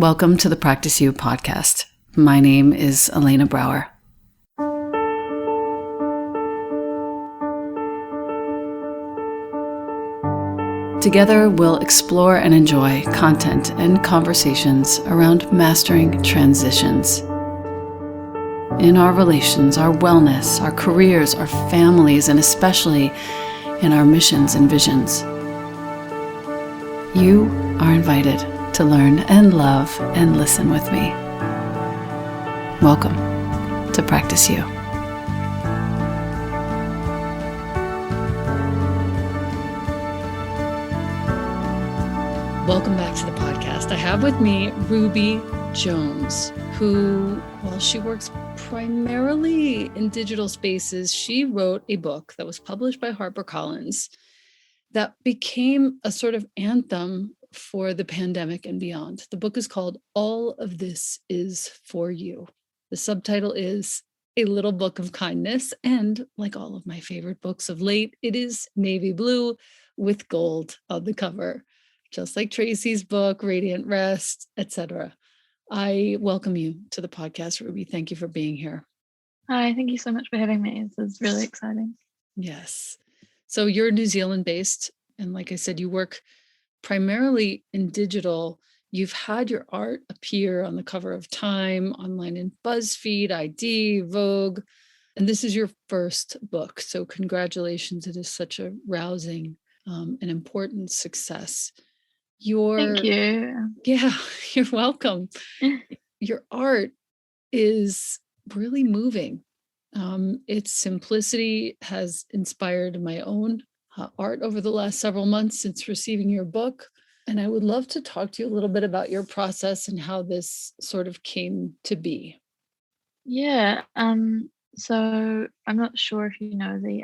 Welcome to the Practice You podcast. My name is Elena Brower. Together, we'll explore and enjoy content and conversations around mastering transitions. In our relations, our wellness, our careers, our families, and especially in our missions and visions. You are invited to learn and love and listen with me. Welcome to Practice You. Welcome back to the podcast. I have with me Ruby Jones, who, well, she works primarily in digital spaces. She wrote a book that was published by HarperCollins that became a sort of anthem for the pandemic and beyond. The book is called All of This Is For You. The subtitle is A Little Book of Kindness, and like all of my favorite books of late, it is navy blue with gold on the cover, just like Tracy's book, Radiant Rest, etc. I welcome you to the podcast, Ruby. Thank you for being here. Hi, thank you so much for having me. This is really exciting. Yes. So you're New Zealand-based, and like I said, you work primarily in digital. You've had your art appear on the cover of Time, online in BuzzFeed, ID, Vogue, and this is your first book. So congratulations. It is such a rousing and important success. Thank you. Yeah, you're welcome. Your art is really moving. Its simplicity has inspired my own art over the last several months since receiving your book. And I would love to talk to you a little bit about your process and how this sort of came to be. Yeah. So I'm not sure if you know the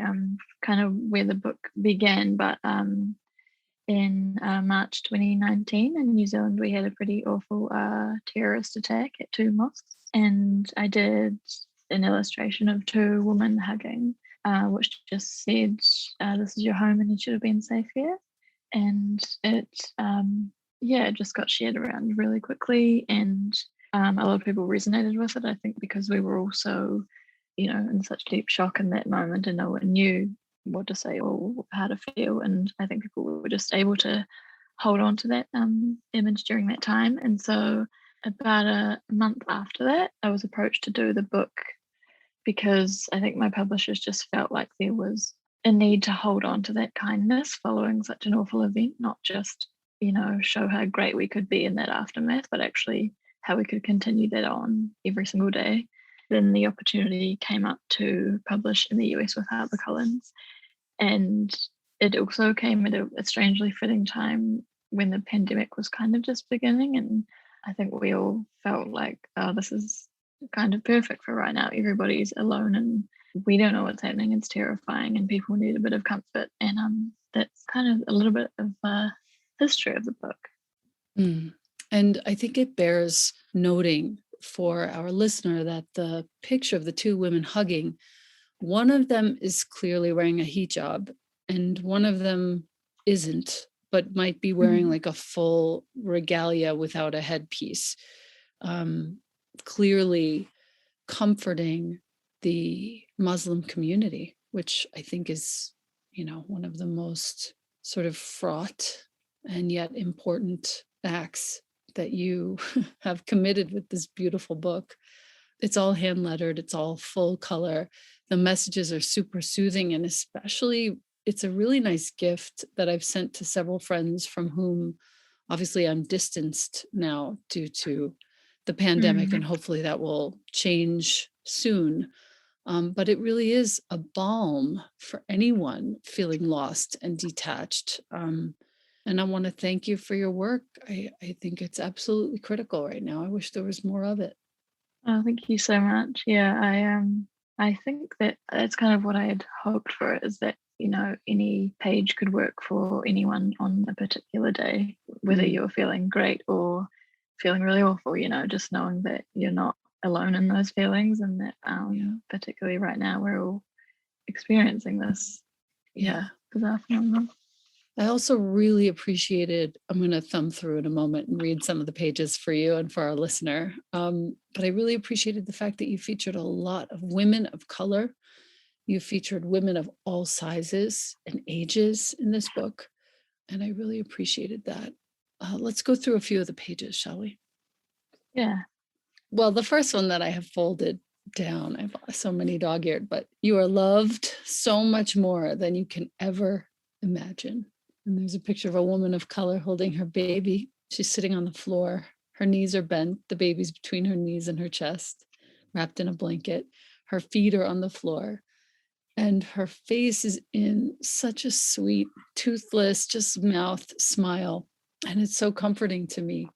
kind of where the book began, but in March 2019 in New Zealand, we had a pretty awful terrorist attack at two mosques, and I did an illustration of two women hugging, which just said, "This is your home, and you should have been safe here." And it, it just got shared around really quickly, and a lot of people resonated with it. I think because we were all so, in such deep shock in that moment, and no one knew what to say or how to feel. And I think people were just able to hold on to that image during that time. And so about a month after that, I was approached to do the book because I think my publishers just felt like there was a need to hold on to that kindness following such an awful event, not just, show how great we could be in that aftermath, but actually how we could continue that on every single day. Then the opportunity came up to publish in the US with HarperCollins. And it also came at a strangely fitting time when the pandemic was kind of just beginning. And I think we all felt like, oh, this is kind of perfect for right now. Everybody's alone and we don't know what's happening. It's terrifying and people need a bit of comfort. And that's kind of a little bit of history of the book. And I think it bears noting for our listener that the picture of the two women hugging, one of them is clearly wearing a hijab and one of them isn't, but might be wearing like a full regalia without a headpiece. Clearly comforting the Muslim community, which I think is, one of the most sort of fraught and yet important acts that you have committed with this beautiful book. It's all hand lettered, it's all full color. The messages are super soothing, and especially it's a really nice gift that I've sent to several friends from whom obviously I'm distanced now due to the pandemic, and hopefully that will change soon. But it really is a balm for anyone feeling lost and detached. And I want to thank you for your work. I think it's absolutely critical right now. I wish there was more of it. Oh, thank you so much. Yeah, I think that that's kind of what I had hoped for, is that, any page could work for anyone on a particular day, whether you're feeling great or feeling really awful, just knowing that you're not alone in those feelings, and that particularly right now we're all experiencing this bizarre phenomenon. I also really appreciated, I'm going to thumb through in a moment and read some of the pages for you and for our listener. But I really appreciated the fact that you featured a lot of women of color. You featured women of all sizes and ages in this book. And I really appreciated that. Let's go through a few of the pages, shall we? Yeah. Well, the first one that I have folded down, I've so many dog-eared, but you are loved so much more than you can ever imagine. And there's a picture of a woman of color holding her baby. She's sitting on the floor. Her knees are bent. The baby's between her knees and her chest, wrapped in a blanket. Her feet are on the floor. And her face is in such a sweet, toothless, just mouth smile. And it's so comforting to me.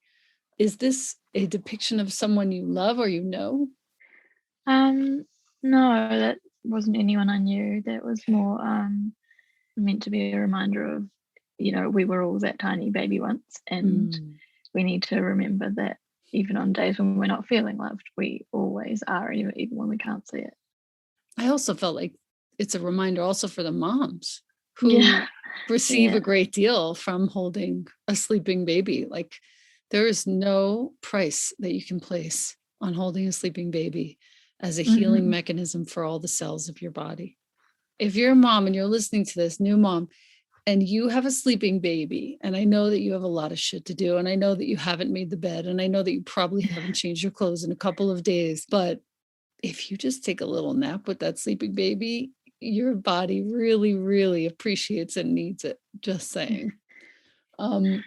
Is this a depiction of someone you love or you know? No, that wasn't anyone I knew. That was more meant to be a reminder of, we were all that tiny baby once, and Mm. we need to remember that even on days when we're not feeling loved, we always are, even when we can't see it. I also felt like it's a reminder also for the moms who Yeah. receive Yeah. a great deal from holding a sleeping baby. Like there is no price that you can place on holding a sleeping baby as a healing Hmm. mechanism for all the cells of your body. If you're a mom and you're listening to this, new mom, and you have a sleeping baby, and I know that you have a lot of shit to do, and I know that you haven't made the bed, and I know that you probably haven't changed your clothes in a couple of days, but if you just take a little nap with that sleeping baby, your body really, really appreciates and needs it. Just saying. Um,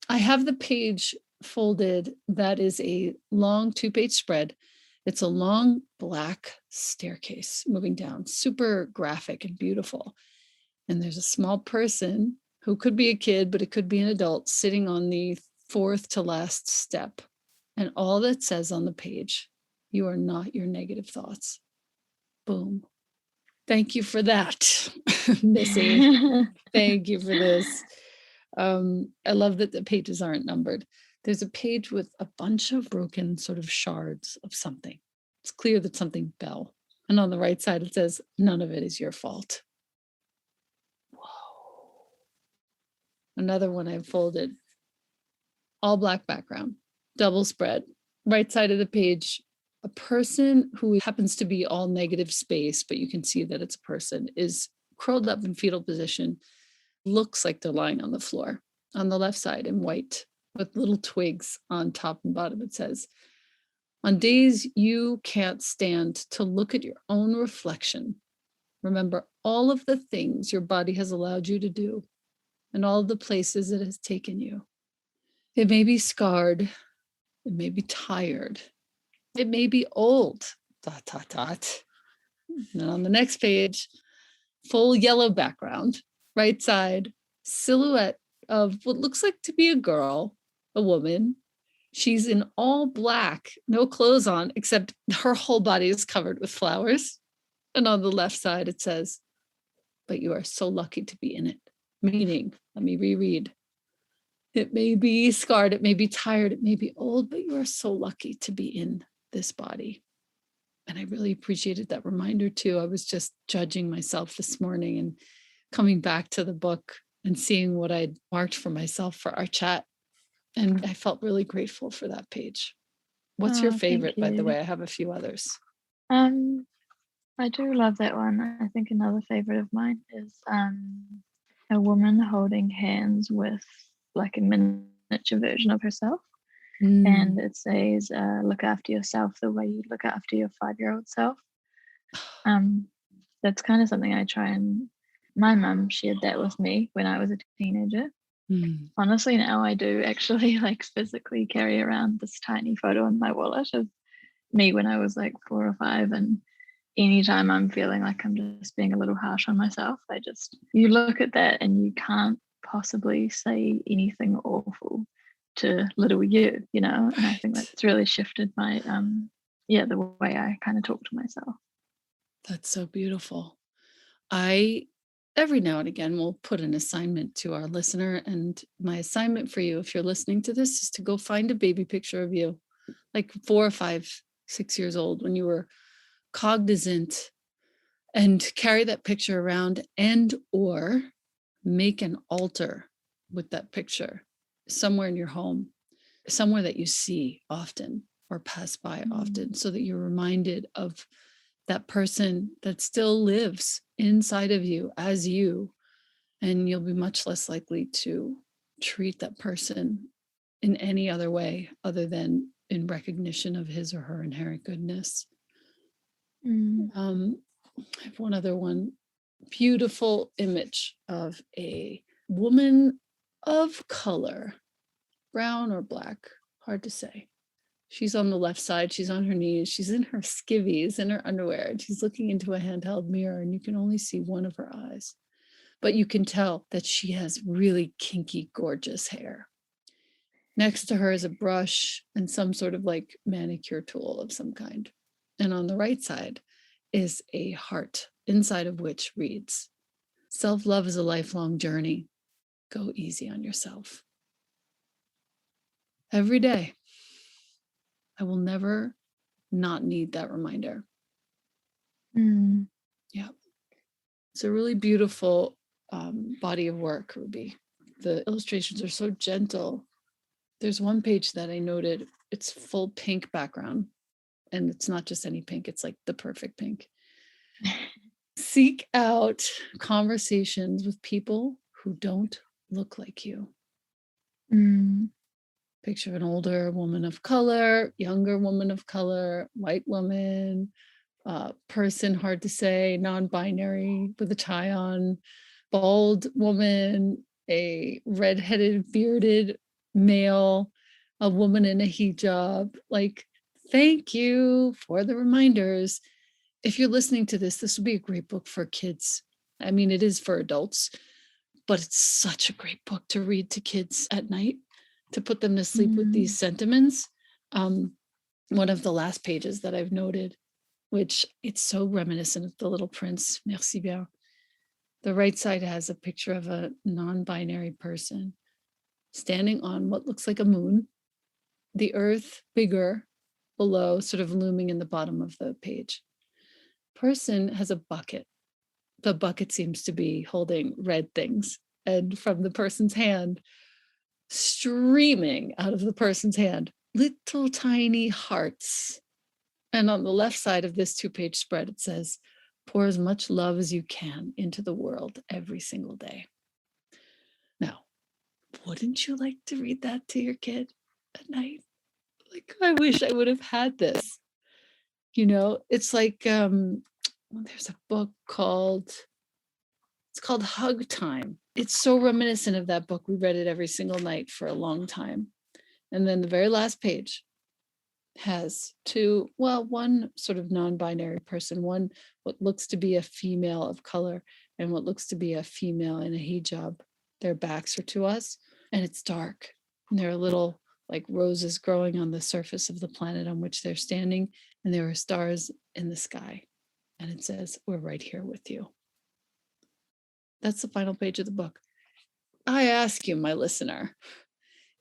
I have the page folded. That is a long 2-page spread. It's a long black staircase moving down, super graphic and beautiful. And there's a small person who could be a kid, but it could be an adult sitting on the fourth to last step. And all that says on the page, you are not your negative thoughts. Boom. Thank you for that, Missy. Thank you for this. I love that the pages aren't numbered. There's a page with a bunch of broken sort of shards of something. It's clear that something fell. And on the right side, it says, none of it is your fault. Whoa. Another one I've folded, all black background, double spread. Right side of the page, a person who happens to be all negative space, but you can see that it's a person, is curled up in fetal position, looks like they're lying on the floor on the left side in white with little twigs on top and bottom. It says, on days you can't stand to look at your own reflection, remember all of the things your body has allowed you to do and all of the places it has taken you. It may be scarred, it may be tired, it may be old, ... And then on the next page, full yellow background, right side, silhouette of what looks like to be a girl, a woman. She's in all black, no clothes on, except her whole body is covered with flowers. And on the left side, it says, but you are so lucky to be in it. Meaning, let me reread. It may be scarred, it may be tired, it may be old, but you are so lucky to be in this body. And I really appreciated that reminder too. I was just judging myself this morning and coming back to the book and seeing what I'd marked for myself for our chat. And I felt really grateful for that page. What's your Oh, thank favorite, by the you. way? I have a few others. I do love that one. I think another favorite of mine is a woman holding hands with like a miniature version of herself. And it says, look after yourself the way you look after your 5-year-old self. That's kind of something I try and, my mum shared that with me when I was a teenager. Mm. Honestly, now I do actually like physically carry around this tiny photo in my wallet of me when I was like 4 or 5. And anytime I'm feeling like I'm just being a little harsh on myself, you look at that and you can't possibly say anything awful to little you know. And I think Right. that's really shifted my the way I kind of talk to myself. That's so beautiful. I, every now and again, will put an assignment to our listener. And my assignment for you, if you're listening to this, is to go find a baby picture of you, like 4 or 5, 6 years old, when you were cognizant, and carry that picture around, and or make an altar with that picture somewhere in your home, somewhere that you see often or pass by often, so that you're reminded of that person that still lives inside of you as you, and you'll be much less likely to treat that person in any other way other than in recognition of his or her inherent goodness. Mm. I have one other one. Beautiful image of a woman of color, brown or black, hard to say. She's on the left side, she's on her knees, she's in her skivvies, in her underwear, and she's looking into a handheld mirror, and you can only see one of her eyes. But you can tell that she has really kinky, gorgeous hair. Next to her is a brush and some sort of like manicure tool of some kind. And on the right side is a heart, inside of which reads, "Self-love is a lifelong journey. Go easy on yourself." Every day, I will never not need that reminder. Mm. Yeah. It's a really beautiful body of work, Ruby. The illustrations are so gentle. There's one page that I noted, it's full pink background, and it's not just any pink, it's like the perfect pink. Seek out conversations with people who don't look like you. Mm. Picture of an older woman of color, younger woman of color, white woman, person, hard to say, non-binary with a tie on, bald woman, a redheaded, bearded male, a woman in a hijab. Like, thank you for the reminders. If you're listening to this would be a great book for kids. I mean, it is for adults, but it's such a great book to read to kids at night, to put them to sleep with these sentiments. One of the last pages that I've noted, which it's so reminiscent of The Little Prince, merci bien. The right side has a picture of a non-binary person standing on what looks like a moon, the earth bigger below, sort of looming in the bottom of the page. Person has a bucket. The bucket seems to be holding red things, and from the person's hand, streaming out of the person's hand, little tiny hearts. And on the left side of this 2-page spread, it says, "Pour as much love as you can into the world every single day." Now, wouldn't you like to read that to your kid at night? Like, I wish I would have had this. It's like there's a book called, it's called Hug Time. It's so reminiscent of that book. We read it every single night for a long time. And then the very last page has one sort of non-binary person, one what looks to be a female of color and what looks to be a female in a hijab. Their backs are to us, and it's dark, and there are little like roses growing on the surface of the planet on which they're standing, and there are stars in the sky, and it says, "We're right here with you." That's the final page of the book. I ask you, my listener,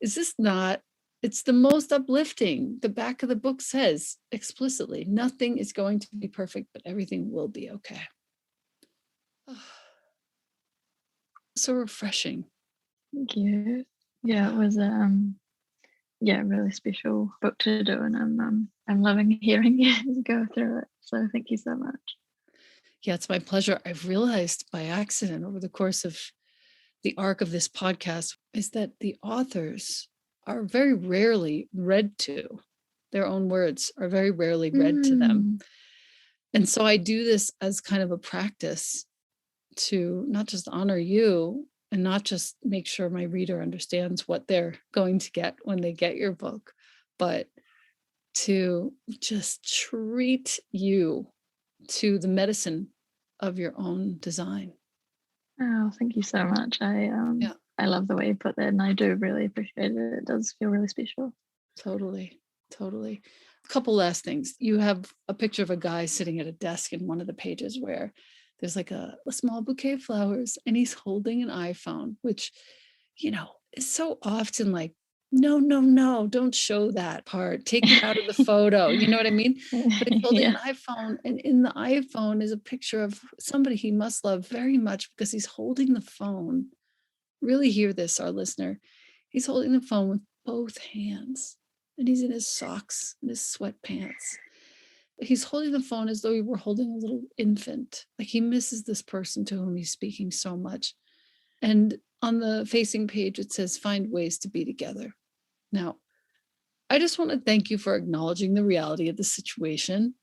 is this not, it's the most uplifting. The back of the book says explicitly, nothing is going to be perfect, but everything will be okay. So refreshing. Thank you. Yeah, it was a really special book to do, and I'm loving hearing you go through it. So thank you so much. Yeah, it's my pleasure. I've realized by accident over the course of the arc of this podcast is that the authors are very rarely read to. Their own words are very rarely read to them. And so I do this as kind of a practice to not just honor you and not just make sure my reader understands what they're going to get when they get your book, but to just treat you to the medicine of your own design. Oh, thank you so much. I love the way you put that, and I do really appreciate it. It does feel really special. Totally. A couple last things. You have a picture of a guy sitting at a desk in one of the pages where there's like a small bouquet of flowers, and he's holding an iPhone, which, is so often like no, no, no, don't show that part. Take it out of the photo. You know what I mean? But he's holding an Yeah. iPhone, and in the iPhone is a picture of somebody he must love very much because he's holding the phone. Really hear this, our listener. He's holding the phone with both hands, and he's in his socks and his sweatpants. He's holding the phone as though he were holding a little infant. Like he misses this person to whom he's speaking so much. And on the facing page, it says, find ways to be together. Now, I just want to thank you for acknowledging the reality of the situation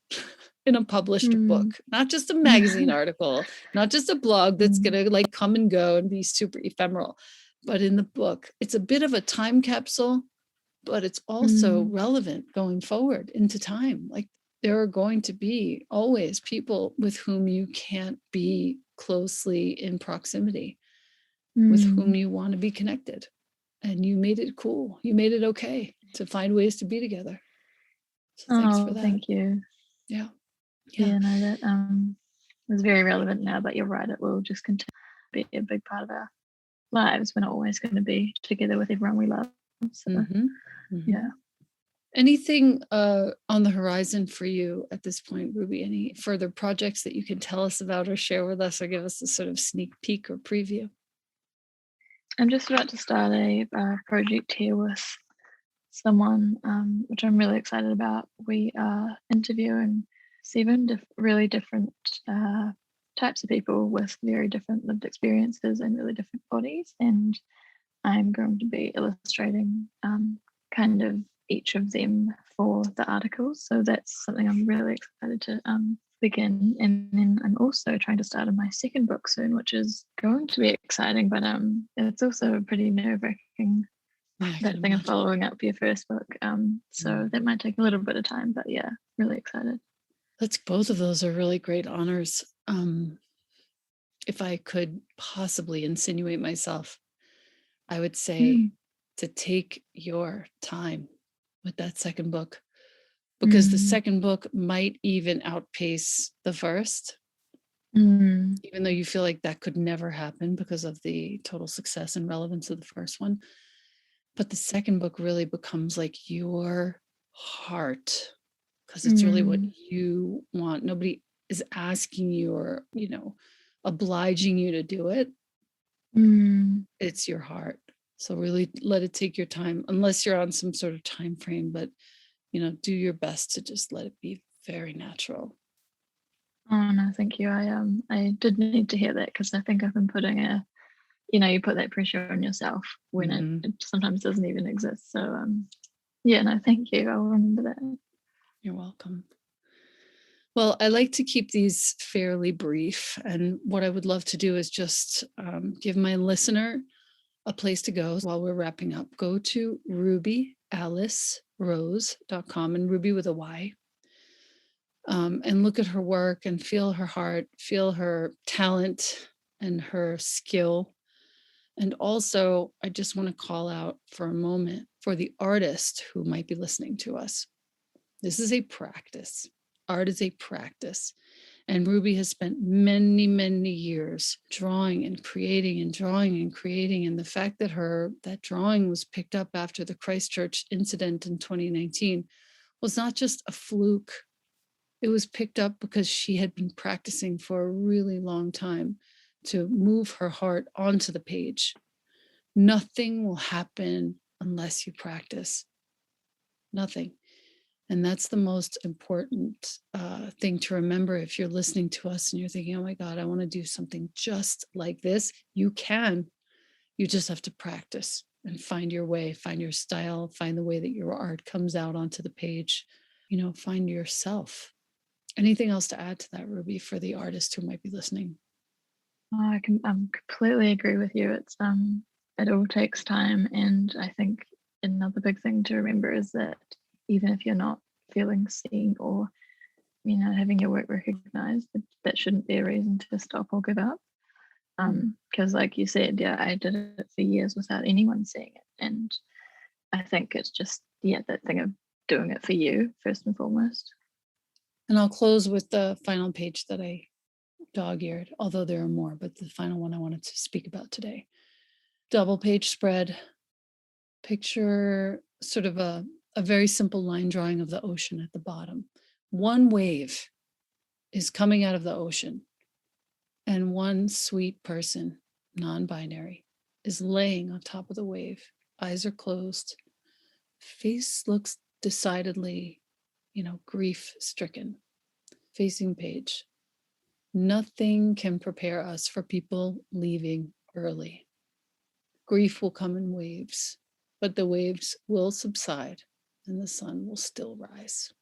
in a published Mm. book, not just a magazine article, not just a blog that's Mm. going to like come and go and be super ephemeral, but in the book. It's a bit of a time capsule, but it's also Mm. relevant going forward into time. Like there are going to be always people with whom you can't be closely in proximity, with whom Mm. you want to be connected. And you made it cool. You made it okay to find ways to be together. So thanks for Oh, that. thank you. Yeah. Yeah. Yeah, no, that is very relevant now, but you're right, it will just continue to be a big part of our lives. We're not always going to be together with everyone we love. So Mm-hmm. Mm-hmm. yeah. Anything on the horizon for you at this point, Ruby? Any further projects that you can tell us about or share with us or give us a sort of sneak peek or preview? I'm just about to start a project here with someone, which I'm really excited about. We are interviewing seven really different types of people with very different lived experiences and really different bodies. And I'm going to be illustrating kind of each of them for the articles. So that's something I'm really excited to begin. And then I'm also trying to start on my second book soon, which is going to be exciting, but it's also pretty nerve-wracking, Yeah, I that can thing of imagine. following up your first book. So that might take a little bit of time, but yeah, really excited. That's both of those are really great honors. If I could possibly insinuate myself, I would say Mm. to take your time with that second book, because the Mm. second book might even outpace the first, Mm. even though you feel like that could never happen because of the total success and relevance of the first one. But the second book really becomes like your heart, because it's really what Mm. you want. Nobody is asking you or, obliging you to do it. Mm. It's your heart. So really let it take your time, unless you're on some sort of time frame, but do your best to just let it be very natural. Oh no, thank you. I did need to hear that because I think I've been putting you put that pressure on yourself when it, Mhm. it sometimes doesn't even exist. So yeah, no, thank you. I'll remember that. You're welcome. Well, I like to keep these fairly brief. And what I would love to do is just give my listener a place to go while we're wrapping up. Go to rubyalicerose.com, and Ruby with a Y, and look at her work and feel her heart, feel her talent and her skill. And also, I just want to call out for a moment for the artist who might be listening to us. This is a practice. Art is a practice. And Ruby has spent many, many years drawing and creating and drawing and creating. And the fact that that drawing was picked up after the Christchurch incident in 2019 was not just a fluke. It was picked up because she had been practicing for a really long time to move her heart onto the page. Nothing will happen unless you practice. Nothing. And that's the most important thing to remember. If you're listening to us and you're thinking, oh my God, I want to do something just like this, you can. You just have to practice and find your way, find your style, find the way that your art comes out onto the page, find yourself. Anything else to add to that, Ruby, for the artist who might be listening? Oh, I can completely agree with you. It's it all takes time, and I think another big thing to remember is that even if you're not feeling seen or having your work recognized, that shouldn't be a reason to stop or give up. Because like you said, yeah, I did it for years without anyone seeing it, and I think it's just that thing of doing it for you first and foremost. And I'll close with the final page that I dog-eared, although there are more, but the final one I wanted to speak about today. Double page spread, Picture sort of a very simple line drawing of the ocean at the bottom. One wave is coming out of the ocean, and one sweet person, non-binary, is laying on top of the wave. Eyes are closed. Face looks decidedly, grief stricken. Facing page. Nothing can prepare us for people leaving early. Grief will come in waves, but the waves will subside and the sun will still rise.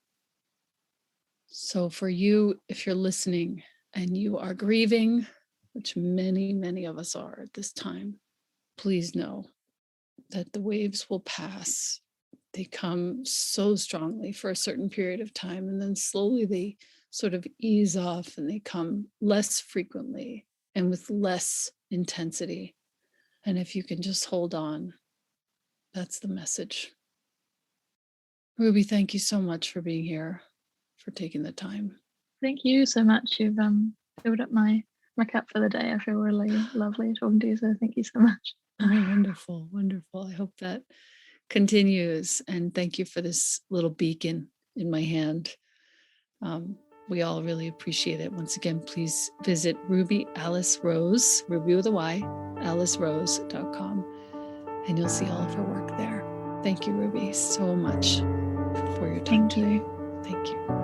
So for you, if you're listening and you are grieving, which many, many of us are at this time, please know that the waves will pass. They come so strongly for a certain period of time, and then slowly they sort of ease off and they come less frequently and with less intensity. And if you can just hold on, that's the message. Ruby, thank you so much for being here, for taking the time. Thank you so much. You've filled up my cup for the day. I feel really lovely talking to you. So thank you so much. Oh, wonderful, wonderful. I hope that continues. And thank you for this little beacon in my hand. We all really appreciate it. Once again, please visit Ruby Alice Rose, Ruby with a Y, AliceRose.com, and you'll see all of her work there. Thank you, Ruby, so much for your time today. Thank you.